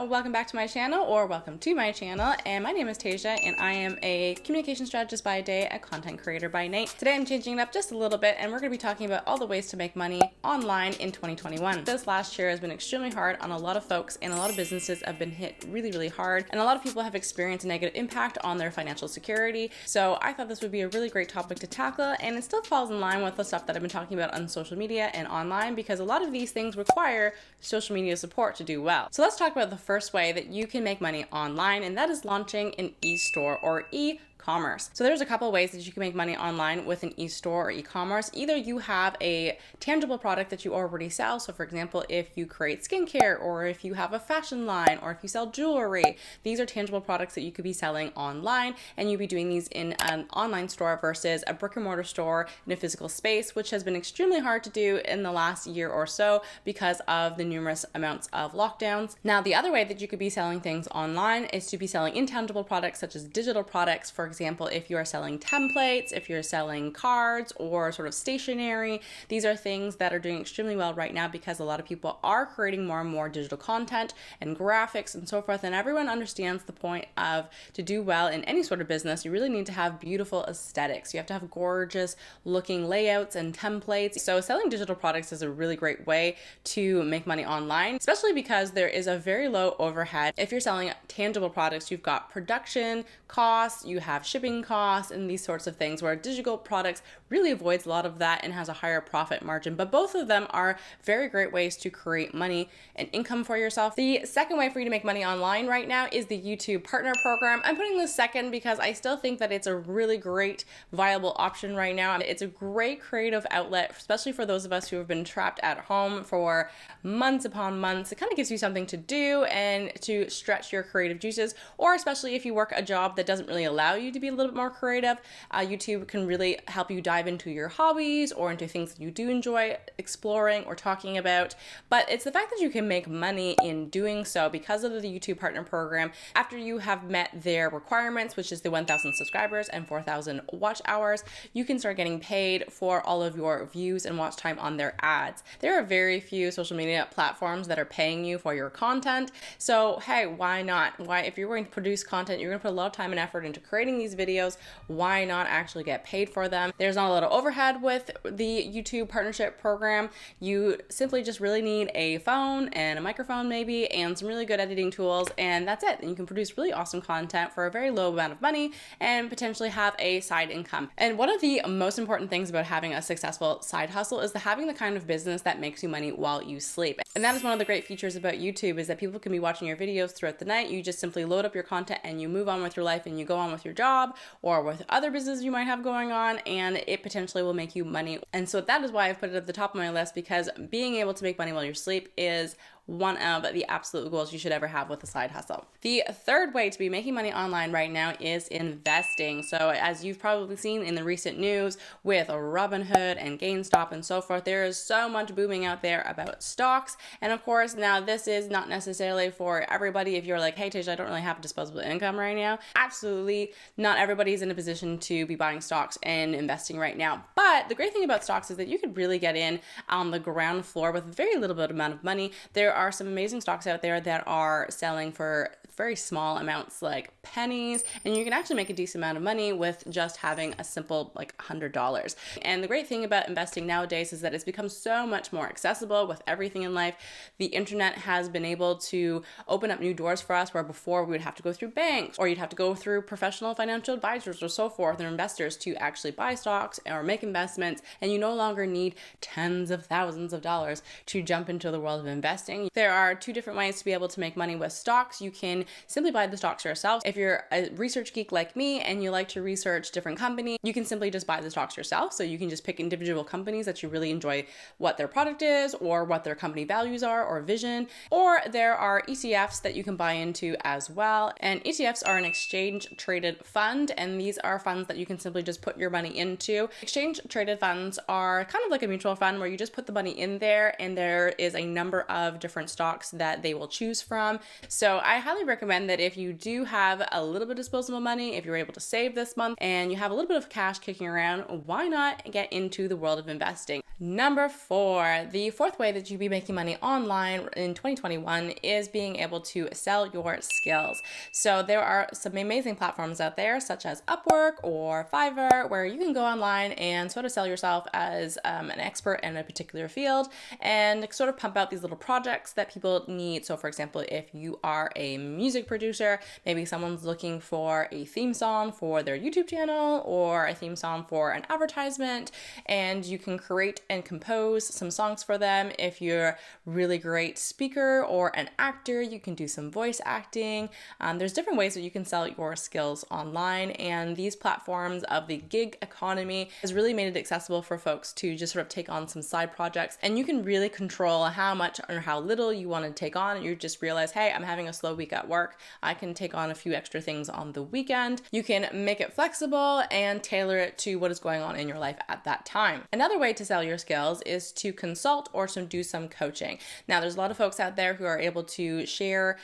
welcome back to my channel, or welcome to my channel. And my name is Tasia, and I am a communication strategist by day, a content creator by night. Today I'm changing it up just a little bit, and we're going to be talking about all the ways to make money online in 2021. This last year has been extremely hard on a lot of folks, and a lot of businesses have been hit really hard, and a lot of people have experienced a negative impact on their financial security. So I thought this would be a really great topic to tackle, and it still falls in line with the stuff that I've been talking about on social media and online, because a lot of these things require social media support to do well. So let's talk about the first way that you can make money online, and that is launching an e-store or e-commerce. So there's a couple ways that you can make money online with an e-store or e-commerce. Either you have a tangible product that you already sell. So for example, if you create skincare, or if you have a fashion line, or if you sell jewelry, these are tangible products that you could be selling online, and you'd be doing these in an online store versus a brick and mortar store in a physical space, which has been extremely hard to do in the last year or so because of the numerous amounts of lockdowns. Now, the other way that you could be selling things online is to be selling intangible products such as digital products. For example, if you are selling templates, if you're selling cards or sort of stationery, these are things that are doing extremely well right now because a lot of people are creating more and more digital content and graphics and so forth. And everyone understands the point of, to do well in any sort of business, you really need to have beautiful aesthetics. You have to have gorgeous looking layouts and templates. So selling digital products is a really great way to make money online, especially because there is a very low overhead. If you're selling tangible products, you've got production costs, you have shipping costs, and these sorts of things, where digital products really avoids a lot of that and has a higher profit margin. But both of them are very great ways to create money and income for yourself. The second way for you to make money online right now is the YouTube Partner Program. I'm putting this second because I still think that it's a really great, viable option right now. It's a great creative outlet, especially for those of us who have been trapped at home for months upon months. It kind of gives you something to do and to stretch your creative juices, or especially if you work a job that doesn't really allow you to be a little bit more creative. YouTube can really help you dive into your hobbies or into things that you do enjoy exploring or talking about. But it's the fact that you can make money in doing so because of the YouTube Partner Program. After you have met their requirements, which is the 1,000 subscribers and 4,000 watch hours, you can start getting paid for all of your views and watch time on their ads. There are very few social media platforms that are paying you for your content. So hey, why not? If you're going to produce content, you're going to put a lot of time and effort into creating these videos, why not actually get paid for them? There's not a lot of overhead with the YouTube Partnership Program. You simply just really need a phone and a microphone maybe, and some really good editing tools, and that's it. And you can produce really awesome content for a very low amount of money and potentially have a side income. And one of the most important things about having a successful side hustle is having the kind of business that makes you money while you sleep. And that is one of the great features about YouTube, is that people can be watching your videos throughout the night. You just simply load up your content and you move on with your life, and you go on with your job or with other businesses you might have going on, and it potentially will make you money. And so that is why I've put it at the top of my list, because being able to make money while you sleep is one of the absolute goals you should ever have with a side hustle. The third way to be making money online right now is investing. So as you've probably seen in the recent news with Robinhood and GameStop and so forth, there is so much booming out there about stocks. And of course, now this is not necessarily for everybody. If you're like, hey Tasia, I don't really have disposable income right now. Absolutely not everybody's in a position to be buying stocks and investing right now. But the great thing about stocks is that you could really get in on the ground floor with very little bit amount of money. There are some amazing stocks out there that are selling for very small amounts, like pennies, and you can actually make a decent amount of money with just having a simple like $100. And the great thing about investing nowadays is that it's become so much more accessible with everything in life. The internet has been able to open up new doors for us, where before we would have to go through banks, or you'd have to go through professional financial advisors or so forth, or investors, to actually buy stocks or make investments. And you no longer need tens of thousands of dollars to jump into the world of investing. There are two different ways to be able to make money with stocks. You can simply buy the stocks yourself. If you're a research geek like me and you like to research different companies, you can simply just buy the stocks yourself. So you can just pick individual companies that you really enjoy what their product is, or what their company values are, or vision. Or there are ETFs that you can buy into as well. And ETFs are an exchange traded fund, and these are funds that you can simply just put your money into. Exchange traded funds are kind of like a mutual fund where you just put the money in there and there is a number of different stocks that they will choose from. So I highly recommend that if you do have a little bit of disposable money, if you're able to save this month and you have a little bit of cash kicking around, why not get into the world of investing? Number 4, the fourth way that you'd be making money online in 2021 is being able to sell your skills. So there are some amazing platforms out there such as Upwork or Fiverr where you can go online and sort of sell yourself as an expert in a particular field and sort of pump out these little projects that people need. So for example, if you are a music producer, maybe someone's looking for a theme song for their YouTube channel or a theme song for an advertisement, and you can create and compose some songs for them. If you're a really great speaker or an actor, you can do some voice acting. There's different ways that you can sell your skills online, and these platforms of the gig economy has really made it accessible for folks to just sort of take on some side projects, and you can really control how much or how little you want to take on. You just realize, hey, I'm having a slow week at work. I can take on a few extra things on the weekend. You can make it flexible and tailor it to what is going on in your life at that time. Another way to sell your skills is to consult or to do some coaching. Now, there's a lot of folks out there who are able to share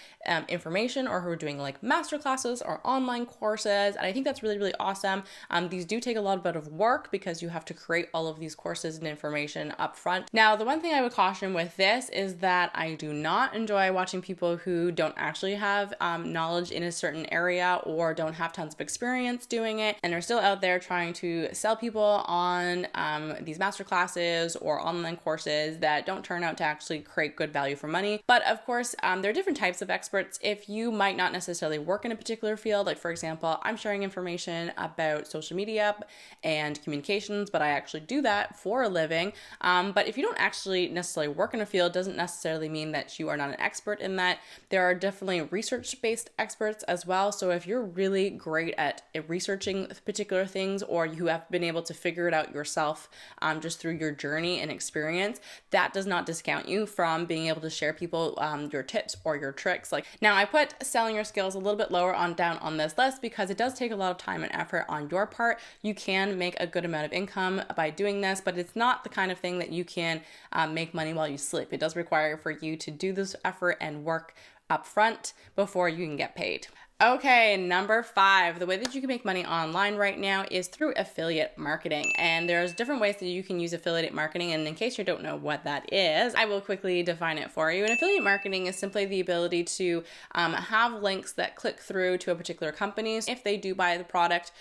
information or who are doing like master classes or online courses, and I think that's really, really awesome. These do take a lot of work because you have to create all of these courses and information up front. Now, the one thing I would caution with this is that I do not enjoy watching people who don't actually have knowledge in a certain area or don't have tons of experience doing it and are still out there trying to sell people on these master classes or online courses that don't turn out to actually create good value for money. But of course, there are different types of experts. If you might not necessarily work in a particular field, like for example, I'm sharing information about social media and communications, but I actually do that for a living. But if you don't actually necessarily work in a field, doesn't necessarily mean that you are not an expert in that. There are definitely research-based experts as well. So if you're really great at researching particular things, or you have been able to figure it out yourself just through your journey and experience, that does not discount you from being able to share people your tips or your tricks. Like now, I put selling your skills a little bit lower down on this list because it does take a lot of time and effort on your part. You can make a good amount of income by doing this, but it's not the kind of thing that you can make money while you sleep. It does require for you to do this effort and work up front before you can get paid. Okay, number 5, the way that you can make money online right now is through affiliate marketing. And there's different ways that you can use affiliate marketing. And in case you don't know what that is, I will quickly define it for you. And affiliate marketing is simply the ability to have links that click through to a particular company. If they do buy the product,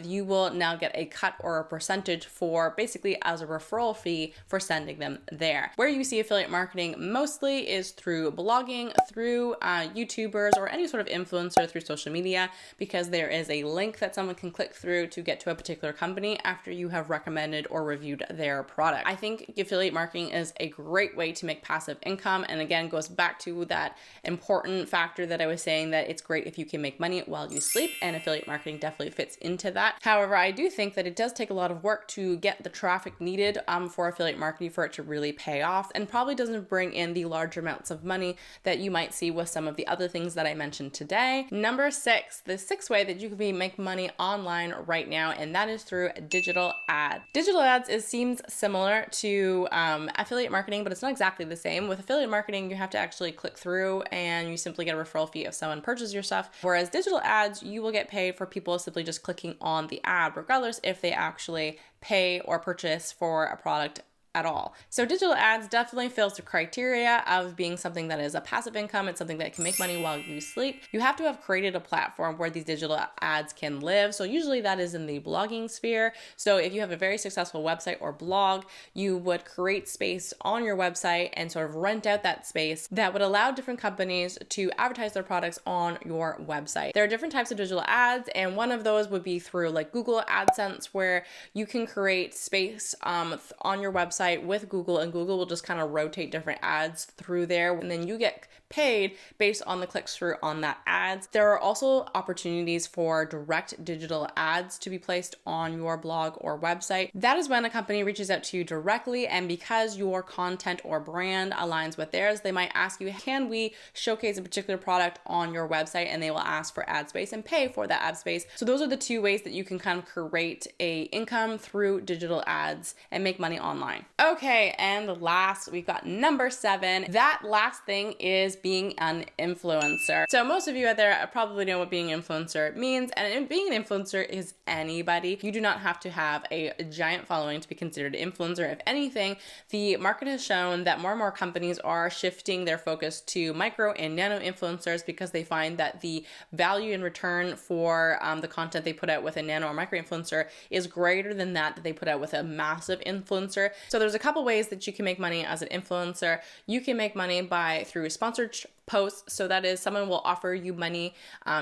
you will now get a cut or a percentage for basically as a referral fee for sending them there. Where you see affiliate marketing mostly is through blogging, through YouTubers, or any sort of influencer through social media, because there is a link that someone can click through to get to a particular company after you have recommended or reviewed their product. I think affiliate marketing is a great way to make passive income, and again goes back to that important factor that I was saying, that it's great if you can make money while you sleep, and affiliate marketing definitely fits into that. However, I do think that it does take a lot of work to get the traffic needed for affiliate marketing for it to really pay off, and probably doesn't bring in the large amounts of money that you might see with some of the other things that I mentioned today. Number 6, the 6th way that you can make money online right now, and that is through digital ads. Digital ads seems similar to affiliate marketing, but it's not exactly the same. With affiliate marketing, you have to actually click through and you simply get a referral fee if someone purchases your stuff. Whereas digital ads, you will get paid for people simply just clicking on the ad, regardless if they actually pay or purchase for a product at all. So digital ads definitely fills the criteria of being something that is a passive income. It's something that can make money while you sleep. You have to have created a platform where these digital ads can live. So usually that is in the blogging sphere. So if you have a very successful website or blog, you would create space on your website and sort of rent out that space that would allow different companies to advertise their products on your website. There are different types of digital ads, and one of those would be through like Google AdSense, where you can create space on your website website with Google, and Google will just kind of rotate different ads through there, and then you get paid based on the clicks through on that ads. There are also opportunities for direct digital ads to be placed on your blog or website. That is when a company reaches out to you directly, and because your content or brand aligns with theirs, they might ask you, can we showcase a particular product on your website? And they will ask for ad space and pay for that ad space. So those are the two ways that you can kind of create a income through digital ads and make money online. Okay, and last, we've got number 7. That last thing is being an influencer. So most of you out there probably know what being an influencer means, and being an influencer is anybody. You do not have to have a giant following to be considered an influencer. If anything, the market has shown that more and more companies are shifting their focus to micro and nano influencers because they find that the value in return for the content they put out with a nano or micro influencer is greater than that they put out with a massive influencer. So there's a couple ways that you can make money as an influencer. You can make money through sponsored posts. So that is, someone will offer you money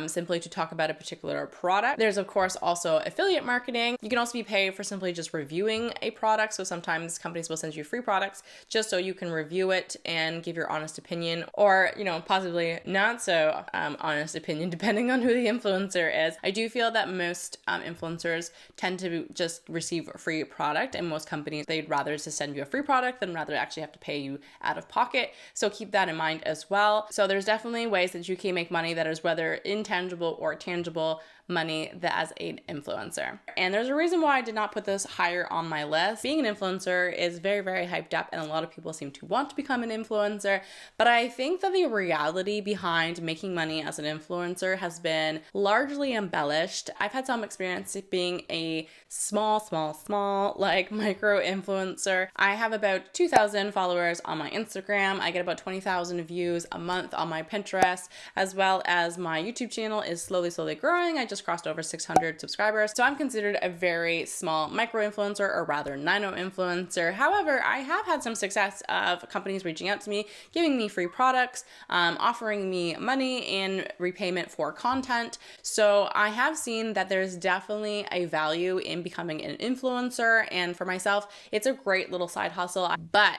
simply to talk about a particular product. There's of course also affiliate marketing. You can also be paid for simply just reviewing a product. So sometimes companies will send you free products just so you can review it and give your honest opinion, or possibly not so honest opinion depending on who the influencer is. I do feel that most influencers tend to just receive a free product, and most companies, they'd rather just send you a free product than rather actually have to pay you out of pocket. So keep that in mind as well. So there's definitely ways that you can make money that is whether intangible or tangible money as an influencer. And there's a reason why I did not put this higher on my list. Being an influencer is very, very hyped up, and a lot of people seem to want to become an influencer. But I think that the reality behind making money as an influencer has been largely embellished. I've had some experience being a small, like micro influencer. I have about 2,000 followers on my Instagram. I get about 20,000 views a month on my Pinterest, as well as my YouTube channel is slowly growing. I just crossed over 600 subscribers. So I'm considered a very small micro influencer, or rather nano influencer. However, I have had some success of companies reaching out to me, giving me free products, offering me money in repayment for content. So I have seen that there's definitely a value in becoming an influencer. And for myself, it's a great little side hustle, but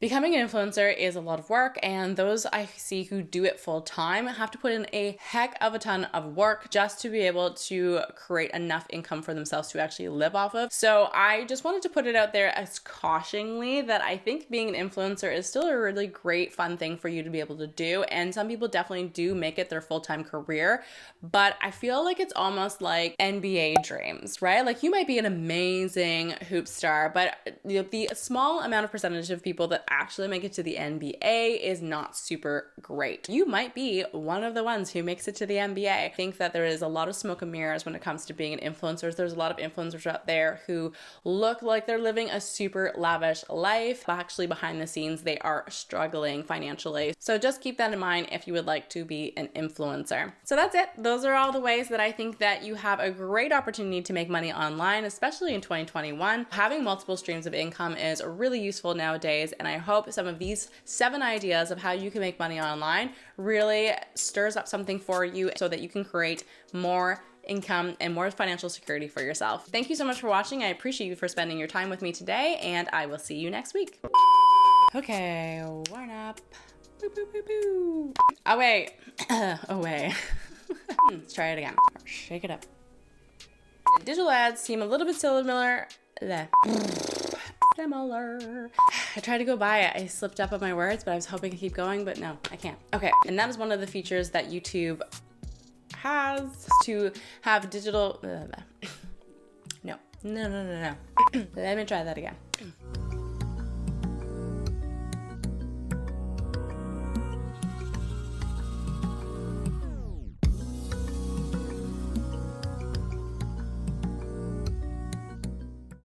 becoming an influencer is a lot of work, and those I see who do it full time have to put in a heck of a ton of work just to be able to create enough income for themselves to actually live off of. So I just wanted to put it out there as cautioningly that I think being an influencer is still a really great, fun thing for you to be able to do. And some people definitely do make it their full-time career, but I feel like it's almost like NBA dreams, right? Like you might be an amazing hoop star, but the small amount of percentage of people that actually make it to the NBA is not super great. You might be one of the ones who makes it to the NBA. I think that there is a lot of smoke and mirrors when it comes to being an influencer. There's a lot of influencers out there who look like they're living a super lavish life, but actually behind the scenes, they are struggling financially. So just keep that in mind if you would like to be an influencer. So that's it. Those are all the ways that I think that you have a great opportunity to make money online, especially in 2021. Having multiple streams of income is really useful nowadays, and I hope some of these 7 ideas of how you can make money online really stirs up something for you so that you can create more income and more financial security for yourself. Thank you so much for watching. I appreciate you for spending your time with me today, and I will see you next week. Okay, warm up. Boo, boo, boo, boo. Away. Away. Let's try it again. Shake it up. Digital ads seem a little bit similar. Similar. I tried to go by it. I slipped up on my words, but I was hoping to keep going, but no, I can't. Okay, and that is one of the features that YouTube has to have digital. No. Let me try that again.